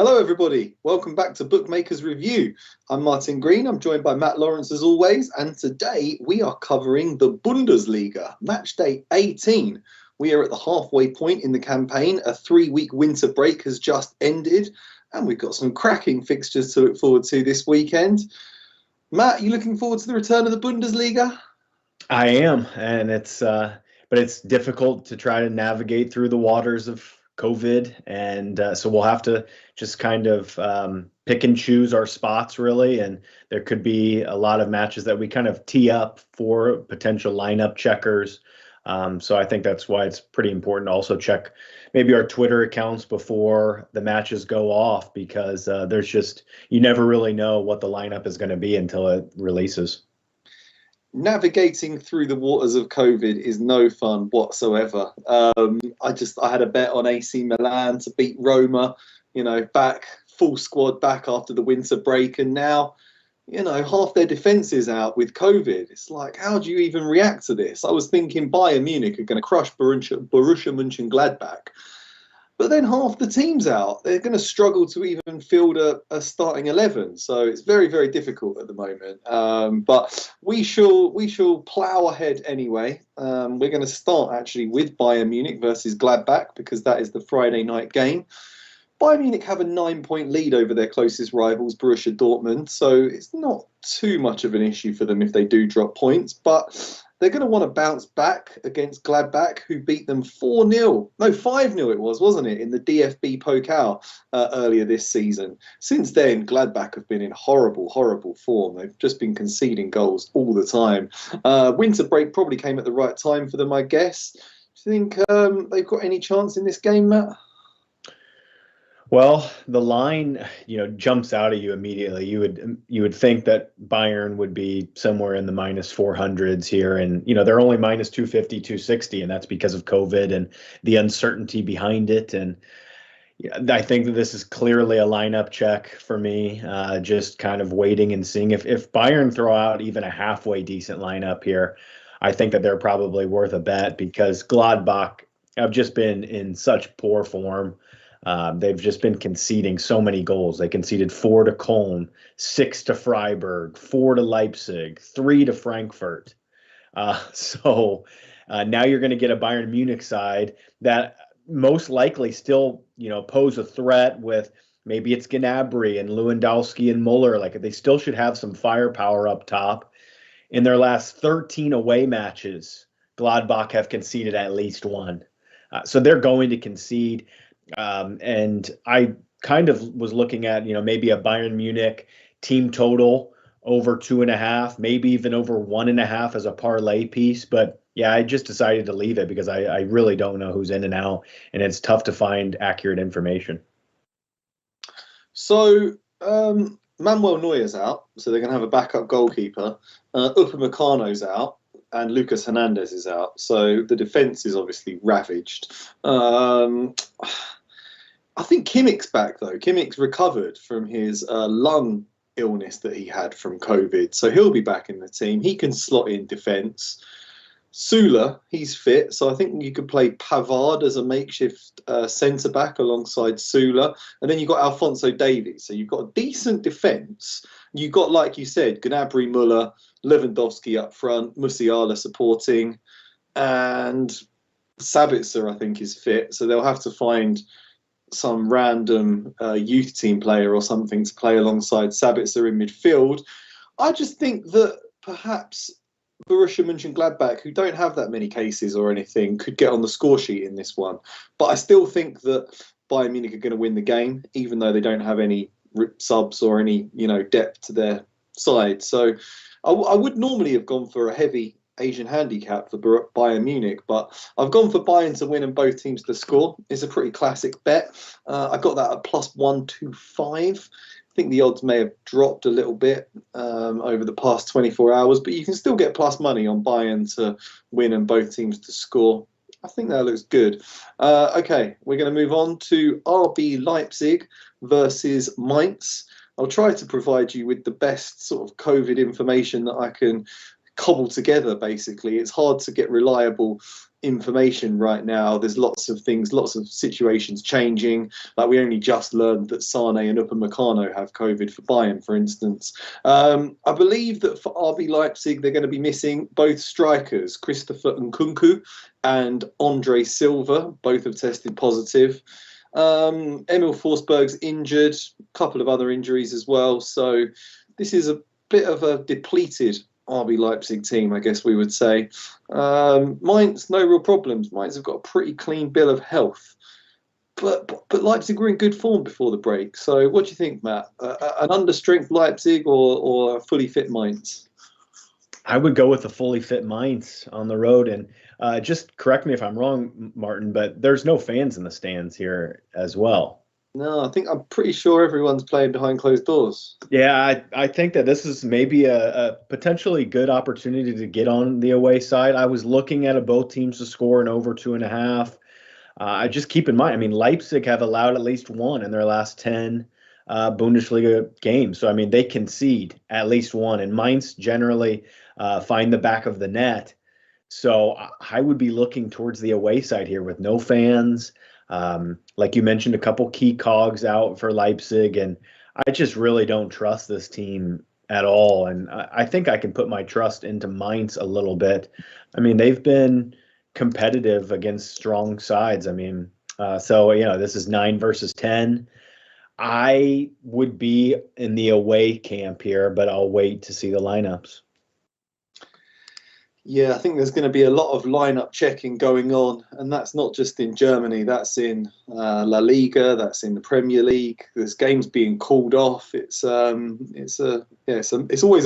Hello, everybody. Welcome back to Bookmakers Review. I'm Martin Green. I'm joined by Matt Lawerence as always. And today we are covering the Bundesliga, match day 18. We are at the halfway point in the campaign. A 3-week winter break has just ended. And we've got some cracking fixtures to look forward to this weekend. Matt, you looking forward to the return of the Bundesliga? I am. And but it's difficult to try to navigate through the waters of COVID, and so we'll have to just kind of pick and choose our spots, really. And there could be a lot of matches that we kind of tee up for potential lineup checkers. So I think that's why it's pretty important to also check maybe our Twitter accounts before the matches go off, because you never really know what the lineup is going to be until it releases. Navigating through the waters of COVID is no fun whatsoever. I had a bet on AC Milan to beat Roma, back full squad back after the winter break, and now, half their defence is out with COVID. It's like, how do you even react to this? I was thinking Bayern Munich are going to crush Borussia Mönchengladbach. But then half the team's out. They're going to struggle to even field a starting 11. So it's very, very difficult at the moment. But we shall plough ahead anyway. We're going to start actually with Bayern Munich versus Gladbach, because that is the Friday night game. Bayern Munich have a 9-point lead over their closest rivals, Borussia Dortmund. So it's not too much of an issue for them if they do drop points. But they're going to want to bounce back against Gladbach, who beat them 4-0. No, 5-0 it was, wasn't it, in the DFB Pokal earlier this season. Since then, Gladbach have been in horrible, horrible form. They've just been conceding goals all the time. Winter break probably came at the right time for them, I guess. Do you think they've got any chance in this game, Matt? Well, the line, jumps out at you immediately. You would think that Bayern would be somewhere in the minus 400s here, and they're only minus 250, 260, and that's because of COVID and the uncertainty behind it. And I think that this is clearly a lineup check for me. Just kind of waiting and seeing if Bayern throw out even a halfway decent lineup here. I think that they're probably worth a bet, because Gladbach have just been in such poor form. They've just been conceding so many goals. They conceded 4 to Köln, 6 to Freiburg, 4 to Leipzig, 3 to Frankfurt. So now you're going to get a Bayern Munich side that most likely still, pose a threat with maybe it's Gnabry and Lewandowski and Muller. Like, they still should have some firepower up top. In their last 13 away matches, Gladbach have conceded at least 1. So they're going to concede. And I kind of was looking at, maybe a Bayern Munich team total over 2.5, maybe even over 1.5 as a parlay piece. But yeah, I just decided to leave it because I really don't know who's in and out, and it's tough to find accurate information. So Manuel Neuer's out, so they're going to have a backup goalkeeper. Upamecano's out, and Lucas Hernandez is out. So the defence is obviously ravaged. I think Kimmich's back, though. Kimmich's recovered from his lung illness that he had from COVID. So he'll be back in the team. He can slot in defence. Sula, he's fit. So I think you could play Pavard as a makeshift centre-back alongside Sula. And then you've got Alphonso Davies. So you've got a decent defence. You've got, like you said, Gnabry, Muller, Lewandowski up front, Musiala supporting. And Sabitzer, I think, is fit. So they'll have to find some random youth team player or something to play alongside Sabitzer in midfield. I just think that perhaps Borussia Mönchengladbach, who don't have that many cases or anything, could get on the score sheet in this one. But I still think that Bayern Munich are going to win the game, even though they don't have any subs or any depth to their side. So I would normally have gone for a heavy Asian handicap for Bayern Munich, but I've gone for Bayern to win and both teams to score. It's a pretty classic bet. I got that at plus 125. I think the odds may have dropped a little bit over the past 24 hours, but you can still get plus money on Bayern to win and both teams to score. I think that looks good. Okay, we're going to move on to RB Leipzig versus Mainz. I'll try to provide you with the best sort of COVID information that I can cobbled together, basically. It's hard to get reliable information right now. There's lots of things, lots of situations changing. Like we only just learned that Sane and Upamecano have COVID for Bayern, for instance. I believe that for RB Leipzig, they're going to be missing both strikers, Christopher Nkunku and Andre Silva. Both have tested positive. Emil Forsberg's injured, a couple of other injuries as well. So this is a bit of a depleted RB Leipzig team, I guess we would say. Mainz, no real problems. Mainz have got a pretty clean bill of health. But Leipzig were in good form before the break. So what do you think, Matt? An understrength Leipzig or a fully fit Mainz? I would go with the fully fit Mainz on the road. And just correct me if I'm wrong, Martin, but there's no fans in the stands here as well. No, I'm pretty sure everyone's playing behind closed doors. Yeah, I think that this is maybe a potentially good opportunity to get on the away side. I was looking at both teams to score an over 2.5. I just keep in mind, I mean, Leipzig have allowed at least one in their last 10 Bundesliga games. So, I mean, they concede at least one. And Mainz generally find the back of the net. So I would be looking towards the away side here with no fans. Like you mentioned, a couple key cogs out for Leipzig, and I just really don't trust this team at all. And I think I can put my trust into Mainz a little bit. I mean, they've been competitive against strong sides. I mean, so, this is 9 versus 10. I would be in the away camp here, but I'll wait to see the lineups. Yeah, I think there's going to be a lot of lineup checking going on, and that's not just in Germany. That's in La Liga. That's in the Premier League. There's games being called off. It's always a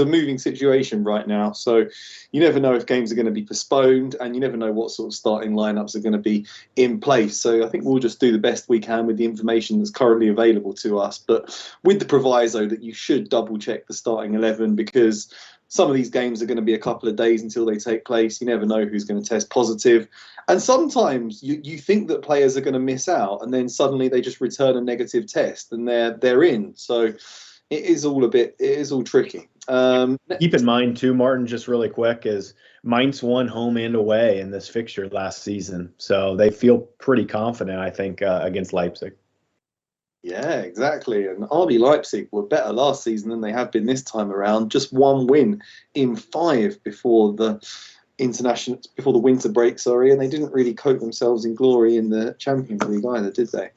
moving situation right now. So you never know if games are going to be postponed, and you never know what sort of starting lineups are going to be in place. So I think we'll just do the best we can with the information that's currently available to us, but with the proviso that you should double check the starting 11, because some of these games are going to be a couple of days until they take place. You never know who's going to test positive. And sometimes you think that players are going to miss out, and then suddenly they just return a negative test and they're in. So it is all tricky. Keep in mind too, Martin, just really quick, is Mainz won home and away in this fixture last season. So they feel pretty confident, I think, against Leipzig. Yeah, exactly. And RB Leipzig were better last season than they have been this time around. Just one win in 5 before the winter break, and they didn't really coat themselves in glory in the Champions League either, did they?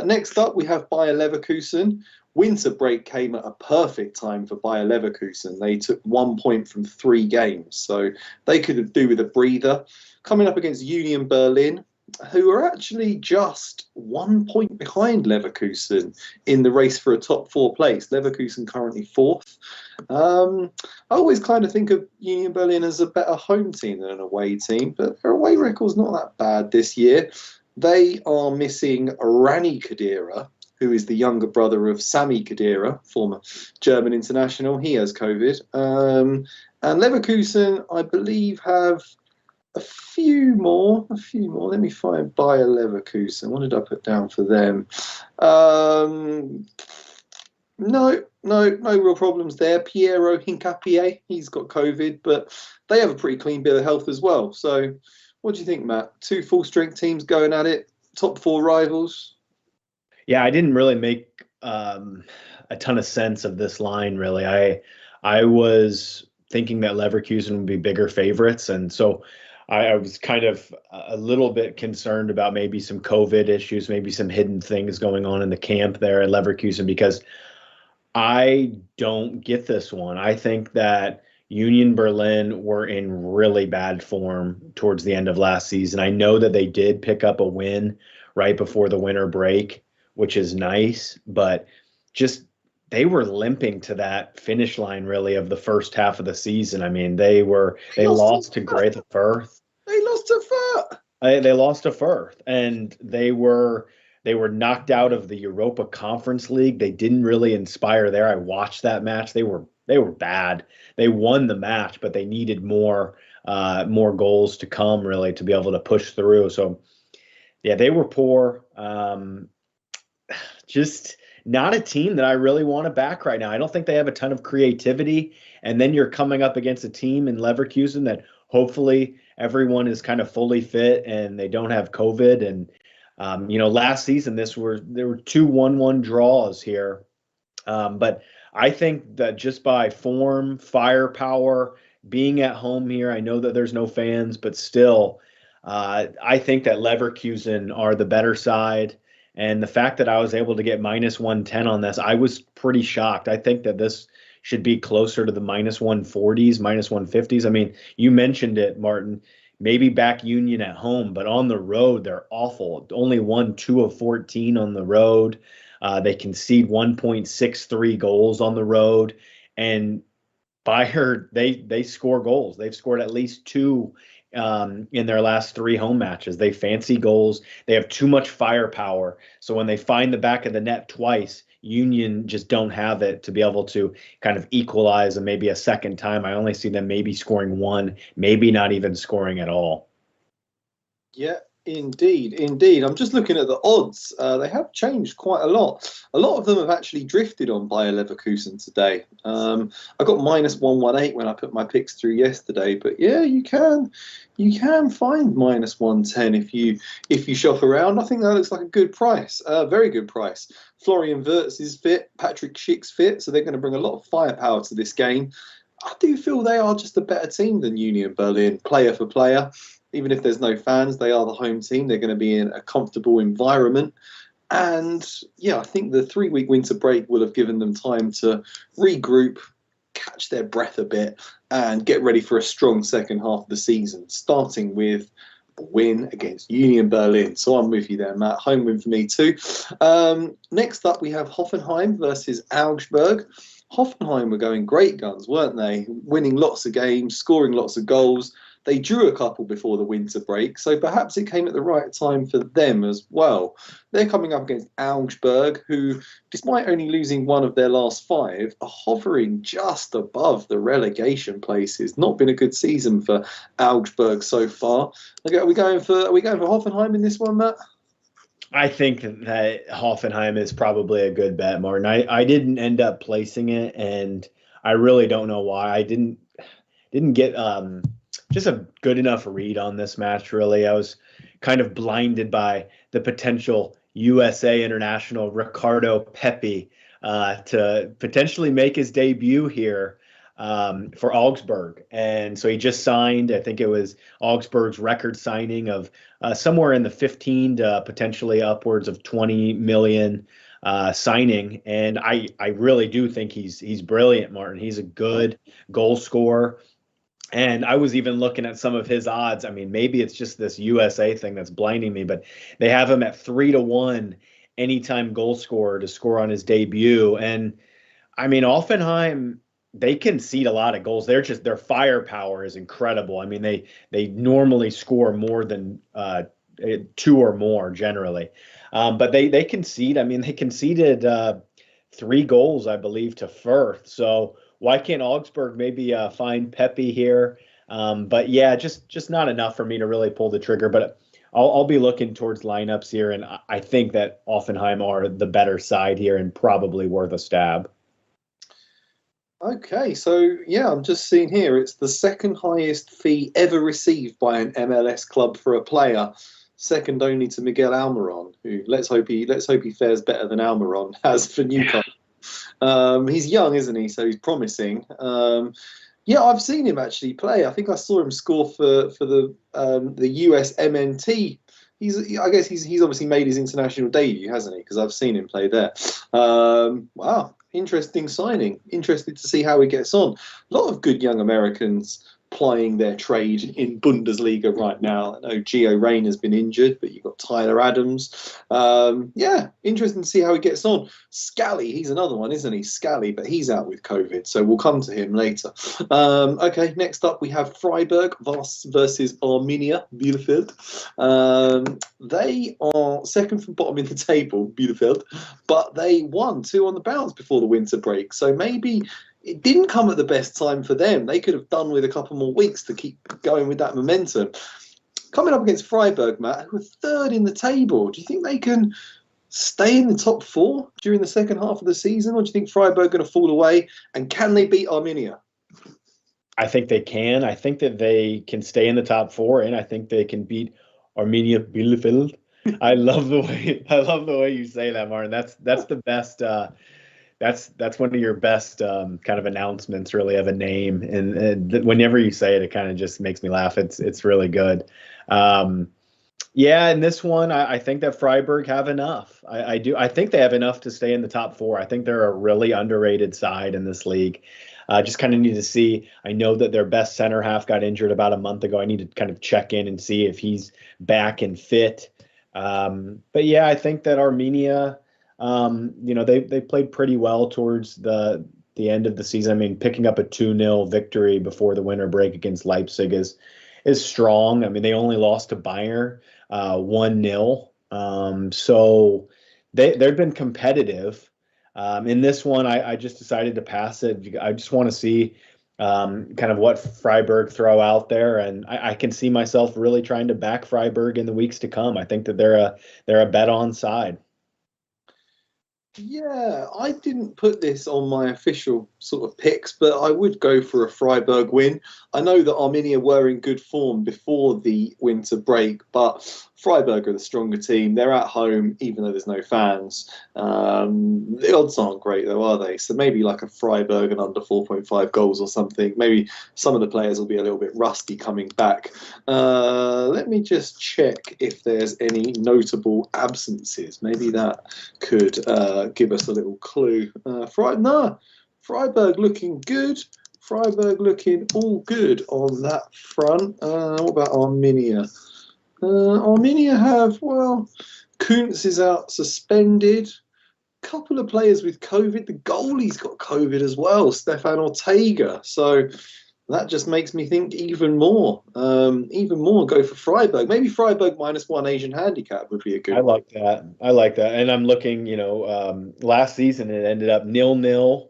Next up, we have Bayer Leverkusen. Winter break came at a perfect time for Bayer Leverkusen. They took 1 point from 3 games, so they could do with a breather. Coming up against Union Berlin, who are actually just 1 point behind Leverkusen in the race for a top 4 place. Leverkusen currently 4th. I always kind of think of Union Berlin as a better home team than an away team, but their away record's not that bad this year. They are missing Rani Khedira, who is the younger brother of Sami Khedira, former German international. He has COVID. And Leverkusen, I believe, have a few more. Let me find Bayer Leverkusen. What did I put down for them? No real problems there. Piero Hincapié, he's got COVID, but they have a pretty clean bill of health as well. So what do you think, Matt? 2 full-strength teams going at it, top 4 rivals? Yeah, I didn't really make a ton of sense of this line, really. I was thinking that Leverkusen would be bigger favorites, and so I was kind of a little bit concerned about maybe some COVID issues, maybe some hidden things going on in the camp there at Leverkusen, because I don't get this one. I think that Union Berlin were in really bad form towards the end of last season. I know that they did pick up a win right before the winter break, which is nice, but just they were limping to that finish line really of the first half of the season. I mean, they lost to Greuther Fürth. They lost to Fürth. They lost to Fürth, and they were knocked out of the Europa Conference League. They didn't really inspire there. I watched that match. They were bad. They won the match, but they needed more goals to come really to be able to push through. So yeah, they were poor. Just not a team that I really want to back right now. I don't think they have a ton of creativity. And then you're coming up against a team in Leverkusen that hopefully everyone is kind of fully fit and they don't have COVID. And last season there were two 1-1 draws here. But I think that just by form, firepower, being at home here, I know that there's no fans, but still, I think that Leverkusen are the better side. And the fact that I was able to get minus 110 on this, I was pretty shocked. I think that this should be closer to the minus 140s, minus 150s. I mean, you mentioned it, Martin. Maybe back Union at home, but on the road, they're awful. Only won 2 of 14 on the road. They concede 1.63 goals on the road. And Bayern, they score goals. They've scored at least 2 in their last 3 home matches. They fancy goals. They have too much firepower. So when they find the back of the net twice, Union just don't have it to be able to kind of equalize, and maybe a second time. I only see them maybe scoring 1, maybe not even scoring at all. Yeah, indeed. I'm just looking at the odds. They have changed quite a lot. A lot of them have actually drifted on Bayer Leverkusen today. I got minus 118 when I put my picks through yesterday. But yeah, you can find minus 110 if you shop around. I think that looks like a good price, very good price. Florian Wirtz is fit, Patrick Schick's fit, so they're going to bring a lot of firepower to this game. I do feel they are just a better team than Union Berlin, player for player. Even if there's no fans, they are the home team. They're going to be in a comfortable environment. And yeah, I think the 3-week winter break will have given them time to regroup, catch their breath a bit, and get ready for a strong second half of the season, starting with a win against Union Berlin. So I'm with you there, Matt. Home win for me too. Next up, we have Hoffenheim versus Augsburg. Hoffenheim were going great guns, weren't they? Winning lots of games, scoring lots of goals. They drew a couple before the winter break, so perhaps it came at the right time for them as well. They're coming up against Augsburg, who, despite only losing 1 of their last 5, are hovering just above the relegation places. Not been a good season for Augsburg so far. Okay, are we going for Hoffenheim in this one, Matt? I think that Hoffenheim is probably a good bet, Martin. I didn't end up placing it, and I really don't know why. I didn't get just a good enough read on this match, really. I was kind of blinded by the potential USA international Ricardo Pepi to potentially make his debut here for Augsburg. And so he just signed, I think it was Augsburg's record signing of somewhere in the 15 to potentially upwards of 20 million signing. And I really do think he's brilliant, Martin. He's a good goal scorer. And I was even looking at some of his odds. I mean, maybe it's just this USA thing that's blinding me, but they have him at 3-1 anytime goal scorer to score on his debut. And I mean, Offenheim, they concede a lot of goals. Their firepower is incredible. I mean, they normally score more than 2 or more generally, but they concede. I mean, they conceded 3 goals, I believe, to FÜRTH. So why can't Augsburg maybe find Pepi here? But yeah, just not enough for me to really pull the trigger. But I'll be looking towards lineups here, and I think that Offenheim are the better side here and probably worth a stab. Okay, so yeah, I'm just seeing here it's the second highest fee ever received by an MLS club for a player, second only to Miguel Almiron, who let's hope he fares better than Almiron has for Newcastle. He's young, isn't he? So he's promising. Yeah, I've seen him actually play. I think I saw him score for the US MNT. I guess he's obviously made his international debut, hasn't he? Because I've seen him play there. Wow, interesting signing. Interested to see how he gets on. A lot of good young Americans plying their trade in Bundesliga right now. I know Gio Reyna's been injured, but you've got Tyler Adams. Yeah, interesting to see how he gets on. Scally, he's another one, isn't he? Scally, but he's out with COVID, so we'll come to him later. Okay, next up we have Freiburg versus Arminia Bielefeld. They are second from bottom in the table, Bielefeld, but they won 2 on the bounce before the winter break, so maybe it didn't come at the best time for them. They could have done with a couple more weeks to keep going with that momentum. Coming up against Freiburg, Matt, who are 3rd in the table, do you think they can stay in the top 4 during the second half of the season, or do you think Freiburg are going to fall away? And can they beat Arminia? I think they can. I think that they can stay in the top 4, and I think they can beat Arminia Bielefeld. I love the way you say that, Martin. That's the best. That's one of your best kind of announcements, really, of a name. And whenever you say it, it kind of just makes me laugh. It's really good. Yeah, in this one, I think that Freiburg have enough. I do. I think they have enough to stay in the top 4. I think they're a really underrated side in this league. Just kind of need to see. I know that their best center half got injured about a month ago. I need to kind of check in and see if he's back and fit. But yeah, I think that Arminia, they played pretty well towards the end of the season. I mean, picking up a 2-0 victory before the winter break against Leipzig is strong. I mean, they only lost to Bayern 1-0. So they've been competitive. In this one, I just decided to pass it. I just want to see kind of what Freiburg throw out there, and I can see myself really trying to back Freiburg in the weeks to come. I think that they're a bet on side. Yeah, I didn't put this on my official sort of picks, but I would go for a Freiburg win. I know that Arminia were in good form before the winter break, but Freiburg are the stronger team. They're at home, even though there's no fans. The odds aren't great, though, are they? So maybe like a Freiburg and under 4.5 goals or something. Maybe some of the players will be a little bit rusty coming back. Let me just check if there's any notable absences. Maybe that could give us a little clue. Freiburg looking good. Freiburg looking all good on that front. What about Arminia? Arminia have, Kuntz is out suspended. Couple of players with COVID. The goalie's got COVID as well, Stefan Ortega. So that just makes me think even more. Go for Freiburg. Maybe Freiburg -1 Asian handicap would be a good one. I like that. And I'm looking, last season it ended up 0-0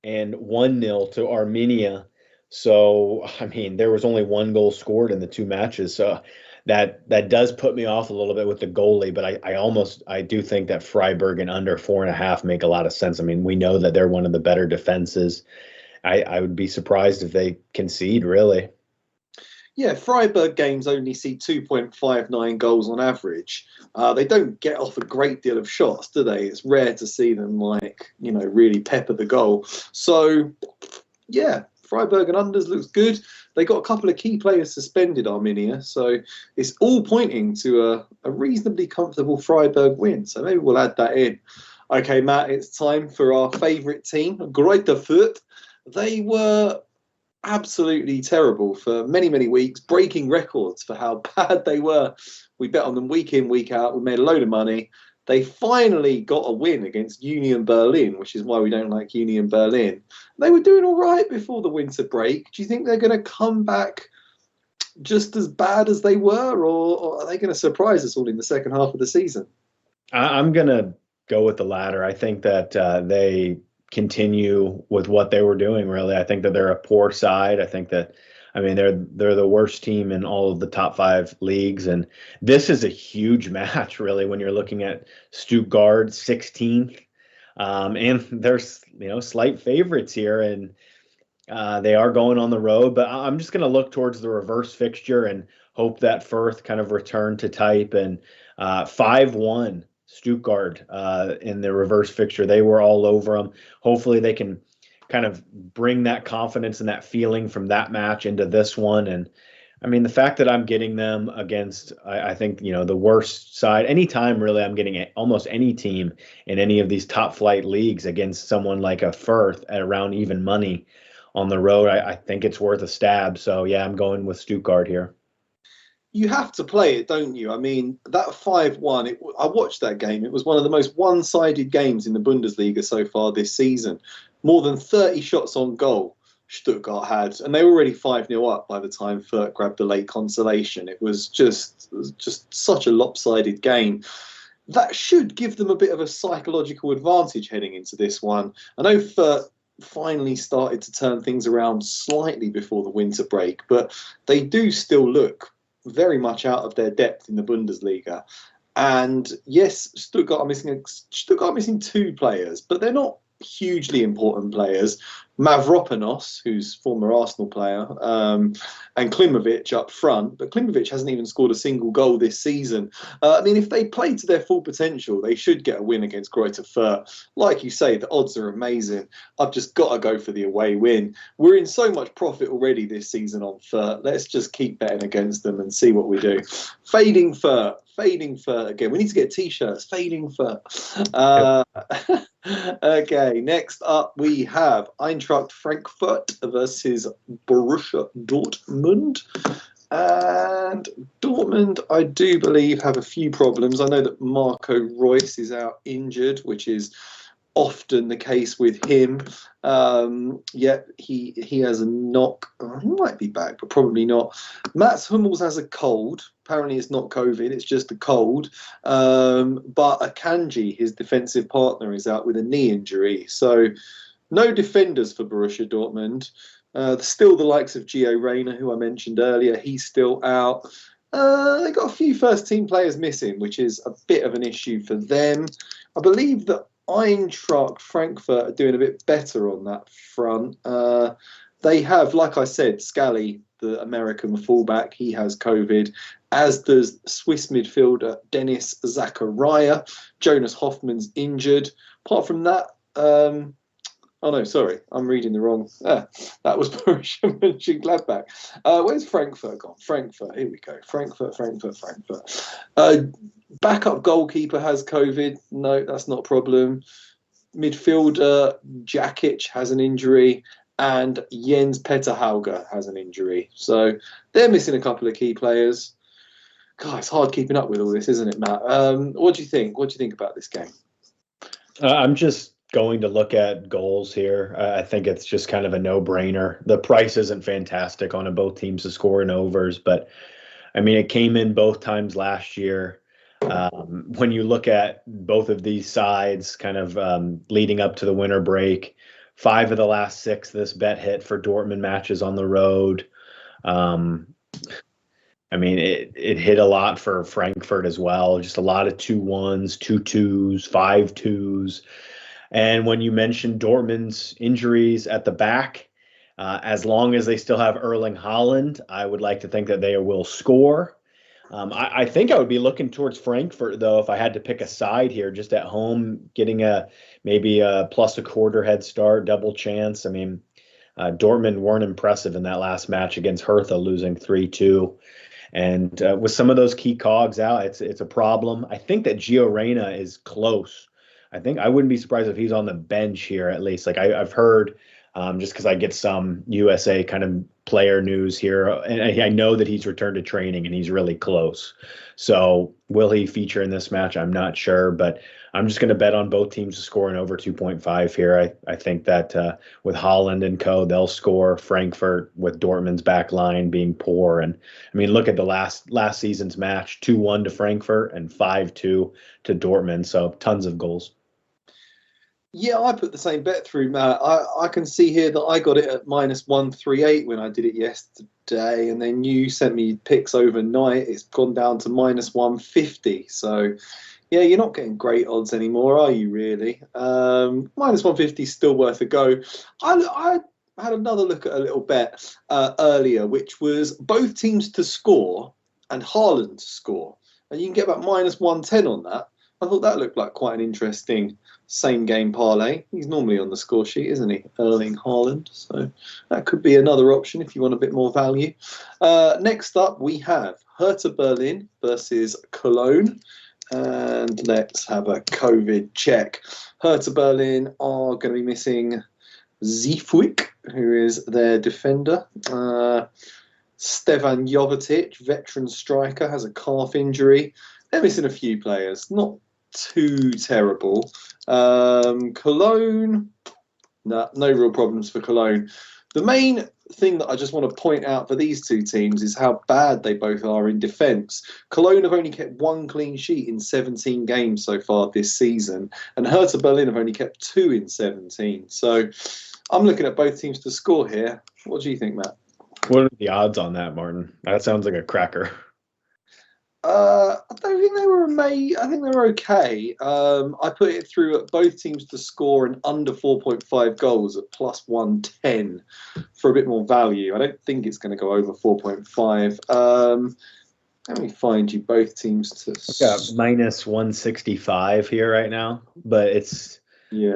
and 1-0 to Arminia. So, I mean, there was only 1 goal scored in the 2 matches. So that does put me off a little bit with the goalie, but I do think that Freiburg and under 4.5 make a lot of sense. I mean, we know that they're one of the better defenses. I would be surprised if they concede, really. Yeah, Freiburg games only see 2.59 goals on average. They don't get off a great deal of shots, do they? It's rare to see them really pepper the goal. So, yeah, Freiburg and unders looks good. They got a couple of key players suspended, Arminia, so it's all pointing to a reasonably comfortable Freiburg win. So maybe we'll add that in. Okay, Matt, it's time for our favourite team, Greuther Fürth. They were absolutely terrible for many, many weeks, breaking records for how bad they were. We bet on them week in, week out. We made a load of money. They finally got a win against Union Berlin, which is why we don't like Union Berlin. They were doing all right before the winter break. Do you think they're going to come back just as bad as they were, or are they going to surprise us all in the second half of the season? I'm going to go with the latter. I think that they continue with what they were doing, really. I think that they're a poor side. I think that, they're the worst team in all of the top 5 leagues. And this is a huge match, really, when you're looking at Stuttgart 16th. And there's, slight favorites here. And they are going on the road. But I'm just going to look towards the reverse fixture and hope that FÜRTH kind of return to type. And 5-1 Stuttgart in the reverse fixture. They were all over them. Hopefully they can kind of bring that confidence and that feeling from that match into this one. And the fact that I'm getting them against, I think, the worst side, anytime really I'm getting almost any team in any of these top flight leagues against someone like a FÜRTH at around even money on the road, I think it's worth a stab. So yeah, I'm going with Stuttgart here. You have to play it, don't you? That 5-1, I watched that game. It was one of the most one-sided games in the Bundesliga so far this season. More than 30 shots on goal Stuttgart had, and they were already 5-0 up by the time FÜRTH grabbed the late consolation. It was just such a lopsided game. That should give them a bit of a psychological advantage heading into this one. I know FÜRTH finally started to turn things around slightly before the winter break, but they do still look very much out of their depth in the Bundesliga. And yes, Stuttgart are missing 2 players, but they're not hugely important players. Mavropanos, who's former Arsenal player, and Klimovic up front, but Klimovic hasn't even scored a single goal this season. I mean, if they play to their full potential, they should get a win against Greuther Fürth. Like you say, the odds are amazing. I've just got to go for the away win. We're in so much profit already this season on Fürth. Let's just keep betting against them and see what we do. Fading Fürth again. We need to get T-shirts. Fading Fürth. Okay, next up we have Eintracht Frankfurt versus Borussia Dortmund. And Dortmund, I do believe, have a few problems. I know that Marco Reus is out injured, which is often the case with him. Yet he has a knock. He might be back, but probably not. Mats Hummels has a cold. Apparently it's not COVID, it's just a cold. But Akanji, his defensive partner, is out with a knee injury. So no defenders for Borussia Dortmund. Still the likes of Gio Reyna, who I mentioned earlier, he's still out. They got a few first-team players missing, which is a bit of an issue for them. I believe that Eintracht Frankfurt are doing a bit better on that front. They have, like I said, Scally, the American fullback, he has COVID, as does Swiss midfielder Dennis Zakaria. Jonas Hoffmann's injured. Apart from that, oh no, sorry, I'm reading the wrong. That was Borussia Mönchengladbach. Where's Frankfurt gone? Frankfurt, here we go. Frankfurt. Backup goalkeeper has COVID. No, that's not a problem. Midfielder Jakic has an injury, and Jens Petter Hauger has an injury. So they're missing a couple of key players. God, it's hard keeping up with all this, isn't it, Matt? What do you think? What do you think about this game? I'm just going to look at goals here. I think it's just kind of a no-brainer. The price isn't fantastic on both teams to score in overs, but I mean, it came in both times last year. When you look at both of these sides kind of leading up to the winter break, 5 of the last 6 this bet hit for Dortmund matches on the road. I mean, it hit a lot for Frankfurt as well. Just a lot of 2-1s, 2-2s, 5-2s. And when you mentioned Dortmund's injuries at the back, as long as they still have Erling Haaland, I would like to think that they will score. I think I would be looking towards Frankfurt, though, if I had to pick a side here, just at home, getting maybe a plus a quarter head start, double chance. I mean, Dortmund weren't impressive in that last match against Hertha, losing 3-2. And with some of those key cogs out, it's a problem. I think that Gio Reyna is close. I wouldn't be surprised if he's on the bench here, at least. Like I've heard, just because I get some USA kind of player news here, and I know that he's returned to training and he's really close. So will he feature in this match? I'm not sure, but I'm just going to bet on both teams to score in over 2.5 here. I think that with Haaland and co, they'll score. Frankfurt with Dortmund's back line being poor. And I mean, look at the last season's match, 2-1 to Frankfurt and 5-2 to Dortmund. So tons of goals. Yeah, I put the same bet through, Matt. I can see here that I got it at -138 when I did it yesterday, and then you sent me picks overnight. It's gone down to -150. So, yeah, you're not getting great odds anymore, are you, really? -150 is still worth a go. I had another look at a little bet earlier, which was both teams to score and Haaland to score. And you can get about -110 on that. I thought that looked like quite an interesting same game parlay. He's normally on the score sheet, isn't he? Erling Haaland. So that could be another option if you want a bit more value. Next up, we have Hertha Berlin versus Cologne. And let's have a COVID check. Hertha Berlin are going to be missing Zifuik, who is their defender. Stevan Jovetic, veteran striker, has a calf injury. They're missing a few players. Not too terrible. Cologne, no real problems for Cologne. The main thing that I just want to point out for these two teams is how bad they both are in defence. Cologne have only kept 1 clean sheet in 17 games so far this season, and Hertha Berlin have only kept 2 in 17. So I'm looking at both teams to score here. What do you think, Matt? What are the odds on that, Martin? That sounds like a cracker. I don't think they were amazing. I think they were okay. I put it through at both teams to score an under 4.5 goals at plus 110 for a bit more value. I don't think it's going to go over 4.5. Let me find you both teams to. Got minus 165 here right now, but it's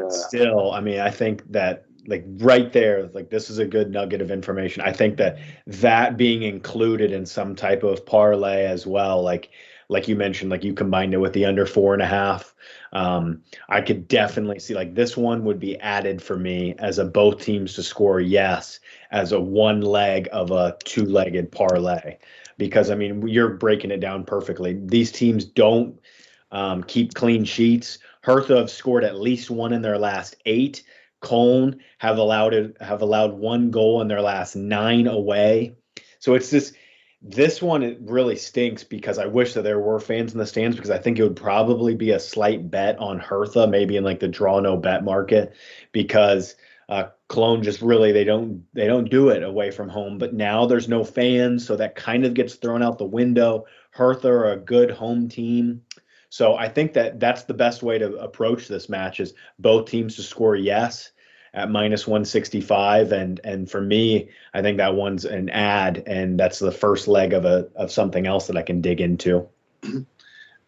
still. I mean, I think that like right there, like this is a good nugget of information. I think that being included in some type of parlay as well, like you mentioned, like you combined it with the under 4.5. I could definitely see like this one would be added for me as a both teams to score yes, as a one leg of a two-legged parlay. Because I mean, you're breaking it down perfectly. These teams don't keep clean sheets. Hertha have scored at least one in their last 8. Cologne have allowed one goal in their last 9 away. So it's this one, it really stinks because I wish that there were fans in the stands, because I think it would probably be a slight bet on Hertha, maybe in like the draw no bet market, because Cologne just really they don't do it away from home. But now there's no fans, so that kind of gets thrown out the window. Hertha are a good home team. So I think that's the best way to approach this match, is both teams to score yes at minus 165. And for me, I think that one's an ad, and that's the first leg of something else that I can dig into.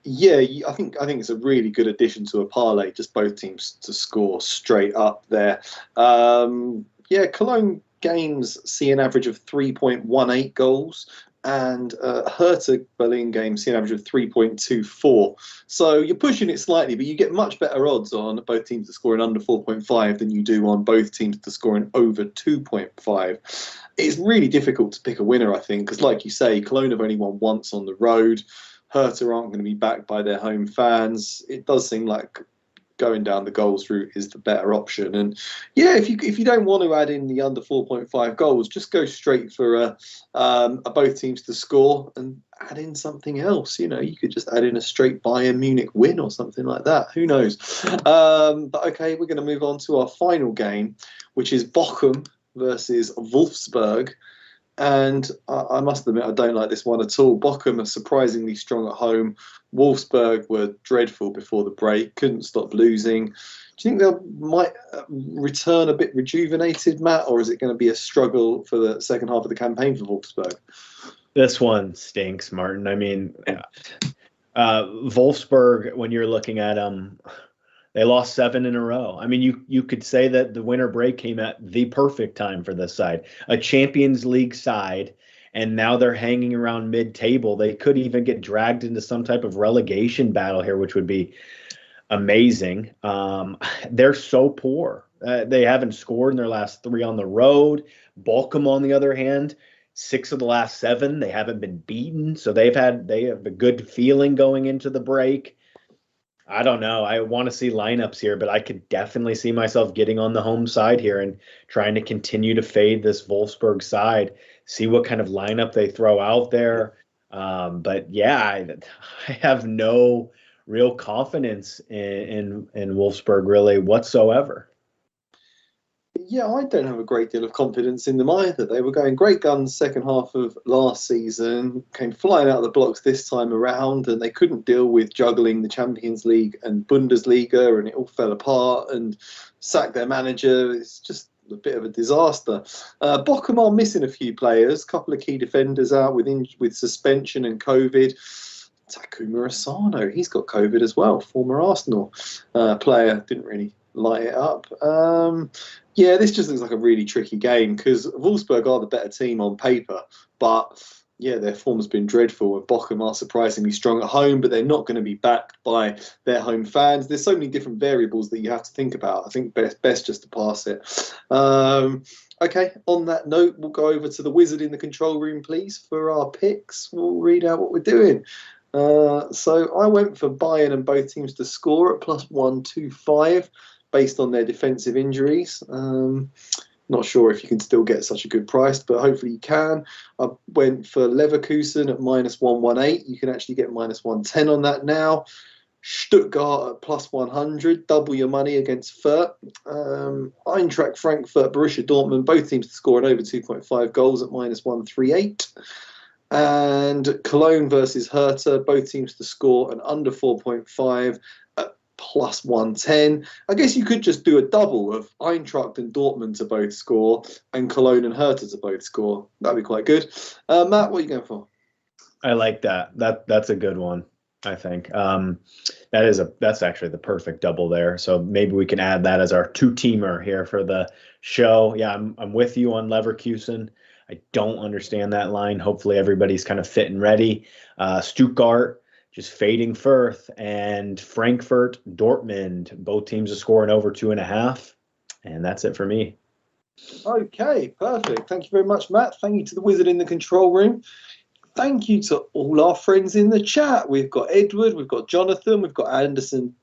Yeah, I think it's a really good addition to a parlay, just both teams to score straight up there. Cologne games see an average of 3.18 goals, and Hertha Berlin games see an average of 3.24. So you're pushing it slightly, but you get much better odds on both teams to score an under 4.5 than you do on both teams to score an over 2.5. It's really difficult to pick a winner, I think, because like you say, Cologne have only won once on the road. Hertha aren't going to be backed by their home fans. It does seem like going down the goals route is the better option. And yeah, if you don't want to add in the under 4.5 goals, just go straight for a both teams to score and add in something else. You know, you could just add in a straight Bayern Munich win or something like that. Who knows? But okay, we're going to move on to our final game, which is Bochum versus Wolfsburg. And I must admit, I don't like this one at all. Bochum are surprisingly strong at home. Wolfsburg were dreadful before the break, couldn't stop losing. Do you think they might return a bit rejuvenated, Matt, or is it going to be a struggle for the second half of the campaign for Wolfsburg? This one stinks, Martin. I mean, Wolfsburg, when you're looking at them, they lost 7 in a row. I mean, you could say that the winter break came at the perfect time for this side, a Champions League side, and now they're hanging around mid-table. They could even get dragged into some type of relegation battle here, which would be amazing. They're so poor. They haven't scored in their last 3 on the road. Bochum, on the other hand, 6 of the last 7, they haven't been beaten. So they have a good feeling going into the break. I don't know. I want to see lineups here, but I could definitely see myself getting on the home side here and trying to continue to fade this Wolfsburg side, see what kind of lineup they throw out there. But yeah, I have no real confidence in Wolfsburg really whatsoever. Yeah, I don't have a great deal of confidence in them either. They were going great guns second half of last season, came flying out of the blocks this time around, and they couldn't deal with juggling the Champions League and Bundesliga, and it all fell apart and sacked their manager. It's just a bit of a disaster. Bochum are missing a few players, a couple of key defenders out with suspension and COVID. Takuma Asano, he's got COVID as well, former Arsenal player, didn't really light it up. Yeah, this just looks like a really tricky game because Wolfsburg are the better team on paper, but yeah, their form has been dreadful, and Bochum are surprisingly strong at home, but they're not going to be backed by their home fans. There's so many different variables that you have to think about. I think best just to pass it. Okay, on that note, we'll go over to the wizard in the control room, please, for our picks. We'll read out what we're doing. So I went for Bayern and both teams to score at plus 125 based on their defensive injuries. Not sure if you can still get such a good price, but hopefully you can. I went for Leverkusen at minus 118. You can actually get minus 110 on that now. Stuttgart at plus 100, double your money against FÜRTH. Eintracht Frankfurt, Borussia Dortmund, both teams to score an over 2.5 goals at minus 138. And Cologne versus Hertha, both teams to score an under 4.5 at plus 110. I guess you could just do a double of Eintracht and Dortmund to both score and Cologne and Hertha to both score. That'd be quite good. Matt, what are you going for? I like that. That's a good one, I think. That's actually the perfect double there. So maybe we can add that as our two-teamer here for the show. Yeah, I'm with you on Leverkusen. I don't understand that line. Hopefully everybody's kind of fit and ready. Stuttgart just fading FÜRTH, and Frankfurt, Dortmund. Both teams are scoring over 2.5. And that's it for me. Okay, perfect. Thank you very much, Matt. Thank you to the wizard in the control room. Thank you to all our friends in the chat. We've got Edward, we've got Jonathan, we've got Anderson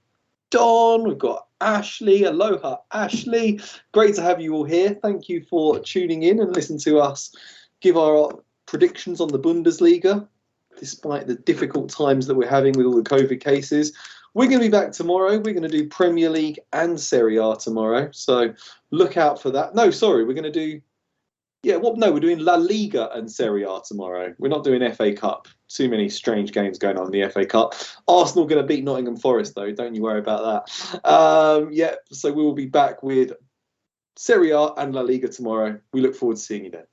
Don, we've got Ashley. Aloha, Ashley. Great to have you all here. Thank you for tuning in and listening to us give our predictions on the Bundesliga, despite the difficult times that we're having with all the COVID cases. We're going to be back tomorrow. We're going to do Premier League and Serie A tomorrow. So look out for that. No, sorry, we're going to do... we're doing La Liga and Serie A tomorrow. We're not doing FA Cup. Too many strange games going on in the FA Cup. Arsenal going to beat Nottingham Forest, though. Don't you worry about that. So we will be back with Serie A and La Liga tomorrow. We look forward to seeing you then.